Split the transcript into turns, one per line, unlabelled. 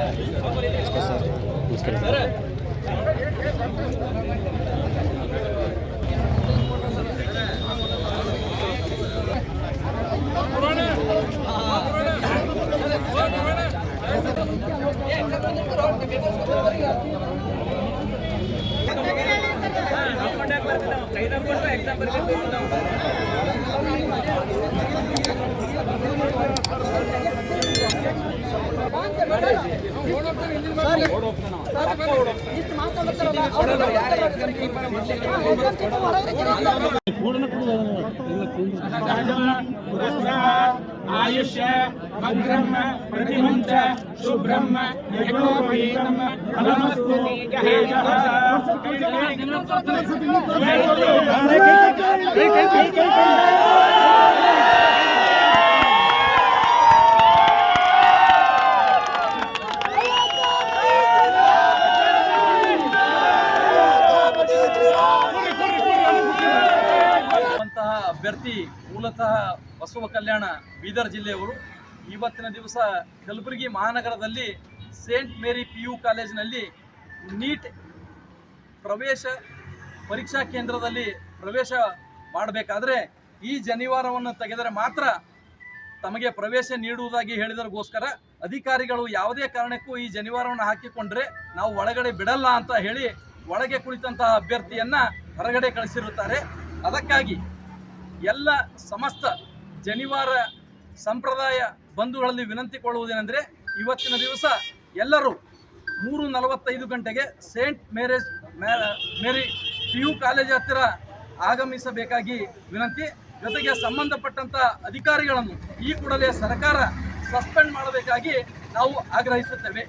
ನಮಸ್ಕಾರ ಸರ್. ನಮಸ್ಕಾರ.
आयुष्य भद्रम प्रतिमुंच शुभ्रम यज्ञोपवीतम फलमस्तु
ಅಭ್ಯರ್ಥಿ ಮೂಲತಃ ಬಸವ ಕಲ್ಯಾಣ ಬೀದರ್ ಜಿಲ್ಲೆಯವರು. ಇವತ್ತಿನ ದಿವಸ ಕಲಬುರಗಿ ಮಹಾನಗರದಲ್ಲಿ ಸೇಂಟ್ ಮೇರಿ PU ಕಾಲೇಜಿನಲ್ಲಿ ನೀಟ್ ಪ್ರವೇಶ ಪರೀಕ್ಷಾ ಕೇಂದ್ರದಲ್ಲಿ ಪ್ರವೇಶ ಮಾಡಬೇಕಾದ್ರೆ ಈ ಜನಿವಾರವನ್ನು ತೆಗೆದರೆ ಮಾತ್ರ ತಮಗೆ ಪ್ರವೇಶ ನೀಡುವುದಾಗಿ ಹೇಳಿದರಿಗೋಸ್ಕರ ಅಧಿಕಾರಿಗಳು ಯಾವುದೇ ಕಾರಣಕ್ಕೂ ಈ ಜನಿವಾರವನ್ನು ಹಾಕಿಕೊಂಡ್ರೆ ನಾವು ಒಳಗಡೆ ಬಿಡಲ್ಲ ಅಂತ ಹೇಳಿ ಒಳಗೆ ಕುಳಿತಂತಹ ಅಭ್ಯರ್ಥಿಯನ್ನು ಹೊರಗಡೆ ಕಳಿಸಿರುತ್ತಾರೆ. ಅದಕ್ಕಾಗಿ ಎಲ್ಲ ಸಮಸ್ತ ಜನಿವಾರ ಸಂಪ್ರದಾಯ ಬಂಧುಗಳಲ್ಲಿ ವಿನಂತಿಕೊಳ್ಳುವುದೇನೆಂದರೆ ಇವತ್ತಿನ ದಿವಸ ಎಲ್ಲರೂ 3:45 ಗಂಟೆಗೆ ಸೇಂಟ್ ಮೇರಿ PU ಕಾಲೇಜ್ ಹತ್ತಿರ ಆಗಮಿಸಬೇಕಾಗಿ ವಿನಂತಿ. ಜೊತೆಗೆ ಸಂಬಂಧಪಟ್ಟಂಥ ಅಧಿಕಾರಿಗಳನ್ನು ಈ ಕೂಡಲೇ ಸರ್ಕಾರ ಸಸ್ಪೆಂಡ್ ಮಾಡಬೇಕಾಗಿ ನಾವು ಆಗ್ರಹಿಸುತ್ತೇವೆ.